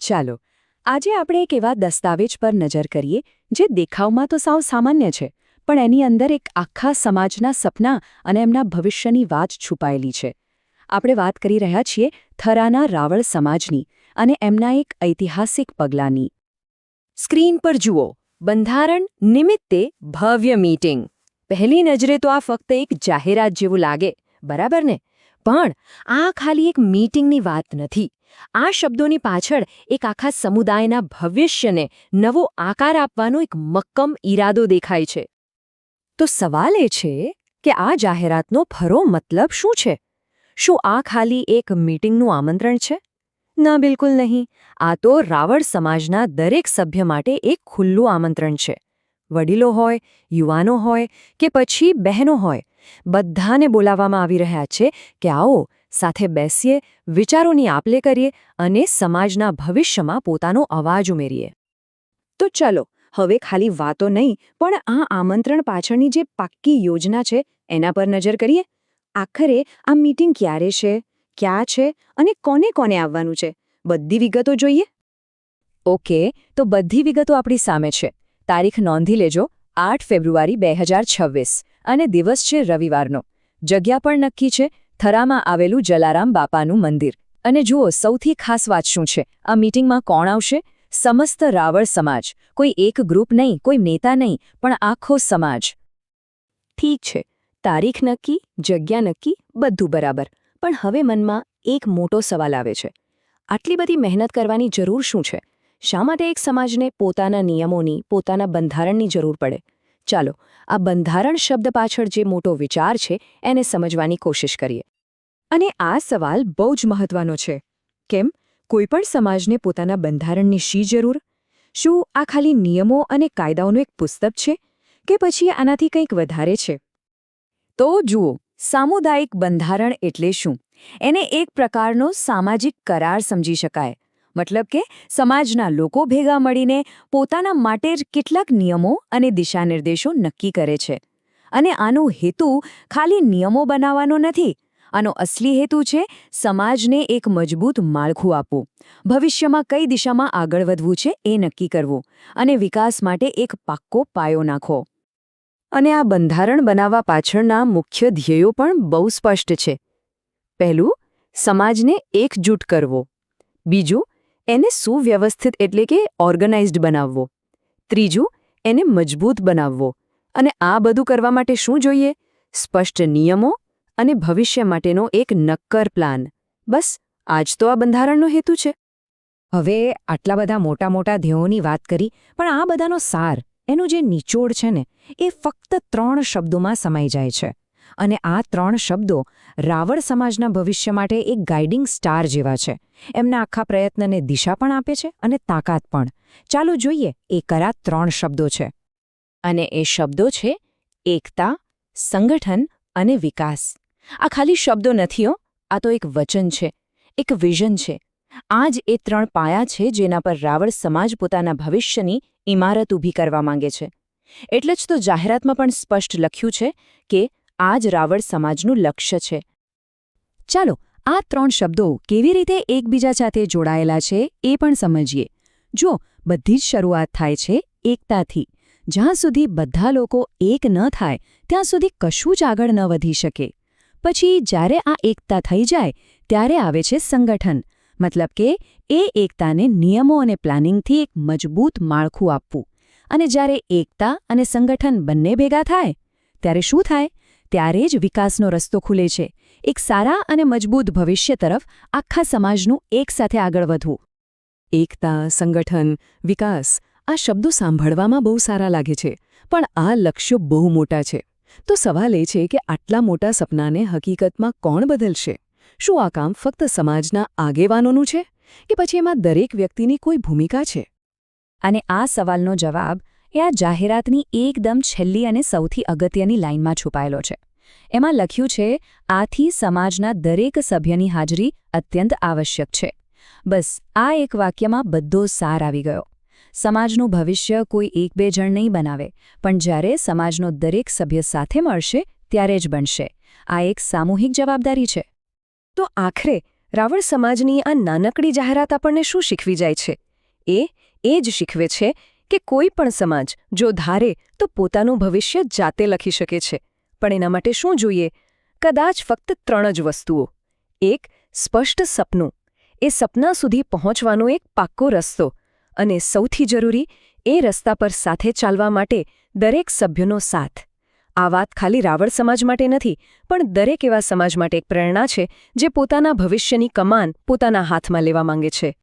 ચાલો આજે આપણે એક એવા દસ્તાવેજ પર નજર કરીએ જે દેખાવમાં તો સાવ સામાન્ય છે પણ એની અંદર એક આખા સમાજના સપના અને એમના ભવિષ્યની વાત છુપાયેલી છે. આપણે વાત કરી રહ્યા છીએ થરાના રાવળ સમાજની અને એમના એક ઐતિહાસિક પગલાંની. સ્ક્રીન પર જુઓ, બંધારણ નિમિત્તે ભવ્ય મીટિંગ. પહેલી નજરે તો આ ફક્ત એક જાહેરાત જેવું લાગે, બરાબર ને? પણ આ ખાલી એક મીટિંગની વાત નથી. આ શબ્દોની પાછળ એક આખા સમુદાયના ભવિષ્યને નવો આકાર આપવાનો એક મક્કમ ઈરાદો દેખાય છે. તો સવાલ એ છે કે આ જાહેરાતનો ખરો મતલબ શું છે? શું આ ખાલી એક મીટિંગનું આમંત્રણ છે? ના, બિલકુલ નહીં. આ તો રાવળ સમાજના દરેક સભ્ય માટે એક ખુલ્લું આમંત્રણ છે. વડીલો હોય, યુવાનો હોય કે પછી બહેનો હોય, બધાને બોલાવવામાં આવી રહ્યા છે કે આવો સાથે બેસીએ, વિચારોની આપ-લે કરીએ અને સમાજના ભવિષ્યમાં પોતાનો અવાજ ઉમેરીએ. તો ચલો, હવે ખાલી વાતો નહીં પણ આ આમંત્રણ પાછળની જે પાક્કી યોજના છે એના પર નજર કરીએ. આખરે આ મીટિંગ ક્યારે છે, ક્યાં છે અને કોને કોને આવવાનું છે, બધી વિગતો જોઈએ. ઓકે, તો બધી વિગતો આપણી સામે છે. તારીખ નોંધી લેજો, 8 ફેબ્રુઆરી 2026 અને દિવસ છે રવિવારનો. જગ્યા પણ નક્કી છે, થરામાં આવેલું જલારામ બાપાનું મંદિર. અને જુઓ, સૌથી ખાસ વાત શું છે, આ મીટિંગમાં કોણ આવશે? સમસ્ત રાવળ સમાજ. કોઈ એક ગ્રુપ નહીં, કોઈ નેતા નહીં, પણ આખો સમાજ. ઠીક છે, તારીખ નક્કી, જગ્યા નક્કી, બધું બરાબર. પણ હવે મનમાં એક મોટો સવાલ આવે છે. આટલી બધી મહેનત કરવાની જરૂર શું છે? શા માટે એક સમાજને પોતાના નિયમોની, પોતાના બંધારણની જરૂર પડે? ચાલો, આ બંધારણ શબ્દ પાછળ જે મોટો વિચાર છે એને સમજવાની કોશિશ કરીએ. અને આ સવાલ બહુ જ મહત્વનો છે. કેમ? કોઈપણ સમાજને પોતાના બંધારણની શી જરૂર? શું આ ખાલી નિયમો અને કાયદાઓનું એક પુસ્તક છે કે પછી આનાથી કંઈક વધારે છે? તો જુઓ, સામુદાયિક બંધારણ એટલે શું? એને એક પ્રકારનો સામાજિક કરાર સમજી શકાય. મતલબ કે સમાજના લોકો ભેગા મળીને પોતાના માટે જ કેટલાક નિયમો અને દિશાનિર્દેશો નક્કી કરે છે. અને આનો હેતુ ખાલી નિયમો બનાવવાનો નથી. આનો અસલી હેતુ છે સમાજને એક મજબૂત માળખું આપવું, ભવિષ્યમાં કઈ દિશામાં આગળ વધવું છે એ નક્કી કરવું અને વિકાસ માટે એક પાક્કો પાયો નાખવો. અને આ બંધારણ બનાવવા પાછળના મુખ્ય ધ્યેયો પણ બહુ સ્પષ્ટ છે. પહેલું, સમાજને એકજૂટ કરવો. બીજું, એને સુવ્યવસ્થિત એટલે કે ઓર્ગેનાઇઝ્ડ બનાવવો. ત્રીજું, એને મજબૂત બનાવવો. અને આ બધું કરવા માટે શું જોઈએ? સ્પષ્ટ નિયમો અને ભવિષ્ય માટેનો એક નક્કર પ્લાન. બસ આ જ તો આ બંધારણનો હેતુ છે. હવે આટલા બધા મોટા મોટા ધ્યેયોની વાત કરી, પણ આ બધાનો સાર, એનું જે નિચોડ છે ને, એ ફક્ત 3 શબ્દોમાં સમાઈ જાય છે. અને આ 3 શબ્દો રાવળ સમાજના ભવિષ્ય માટે એક ગાઇડિંગ સ્ટાર જેવા છે. એમના આખા પ્રયત્નને દિશા પણ આપે છે અને તાકાત પણ. ચાલો જોઈએ એ કયા 3 શબ્દો છે. અને એ શબ્દો છે એકતા, સંગઠન અને વિકાસ. આ ખાલી શબ્દો નથી હો, આ તો એક વચન છે, એક વિઝન છે. આ જ એ 3 પાયા છે જેના પર રાવળ સમાજ પોતાના ભવિષ્યની ઇમારત ઊભી કરવા માંગે છે. એટલે જ તો જાહેરાતમાં પણ સ્પષ્ટ લખ્યું છે કે આ જ રાવળ સમાજનું લક્ષ્ય છે. ચાલો, આ 3 શબ્દો કેવી રીતે એકબીજા સાથે જોડાયેલા છે એ પણ સમજીએ. જો, બધી જ શરૂઆત થાય છે એકતાથી. જ્યાં સુધી બધા લોકો એક ન થાય ત્યાં સુધી કશું જ આગળ ન વધી શકે. પછી જ્યારે આ એકતા થઈ જાય ત્યારે આવે છે સંગઠન. મતલબ કે એ એકતાને નિયમો અને પ્લાનિંગથી એક મજબૂત માળખું આપવું. અને જ્યારે એકતા અને સંગઠન બંને ભેગા થાય ત્યારે શું થાય? ત્યારે જ વિકાસનો રસ્તો ખુલે છે. એક સારા અને મજબૂત ભવિષ્ય તરફ આખા સમાજનું એકસાથે આગળ વધવું. એકતા, સંગઠન, વિકાસ, આ શબ્દો સાંભળવામાં બહુ સારા લાગે છે, પણ આ લક્ષ્યો બહુ મોટા છે. તો સવાલ એ છે કે આટલા મોટા સપનાને હકીકતમાં કોણ બદલશે? શું આ કામ ફક્ત સમાજના આગેવાનોનું છે કે પછી એમાં દરેક વ્યક્તિની કોઈ ભૂમિકા છે? અને આ સવાલનો જવાબ એ આ જાહેરાતની એકદમ છેલ્લી અને સૌથી અગત્યની લાઇનમાં છુપાયેલો છે. એમાં લખ્યું છે, આથી સમાજના દરેક સભ્યની હાજરી અત્યંત આવશ્યક છે. બસ આ એક વાક્યમાં બધો સાર આવી ગયો. સમાજનું ભવિષ્ય કોઈ 1-2 જણ નહીં બનાવે, પણ જ્યારે સમાજનો દરેક સભ્ય સાથે મળશે ત્યારે જ બનશે. આ એક સામૂહિક જવાબદારી છે. તો આખરે રાવળ સમાજની આ નાનકડી જાહેરાત આપણને શું શીખવી જાય છે? એ જ શીખવે છે કે કોઈ પણ સમાજ જો ધારે તો પોતાનું ભવિષ્ય જાતે લખી શકે છે. પણ એના માટે શું જોઈએ? કદાચ ફક્ત 3 જ વસ્તુઓ. 1. સ્પષ્ટ સપનું. એ સપના સુધી પહોંચવાનો એક પાક્કો રસ્તો. અને સૌથી જરૂરી, એ રસ્તા પર સાથે ચાલવા માટે દરેક સભ્યનો સાથ. આ વાત ખાલી રાવળ સમાજ માટે નથી, પણ દરેક એવા સમાજ માટે એક પ્રેરણા છે જે પોતાના ભવિષ્યની કમાન પોતાના હાથમાં લેવા માંગે છે.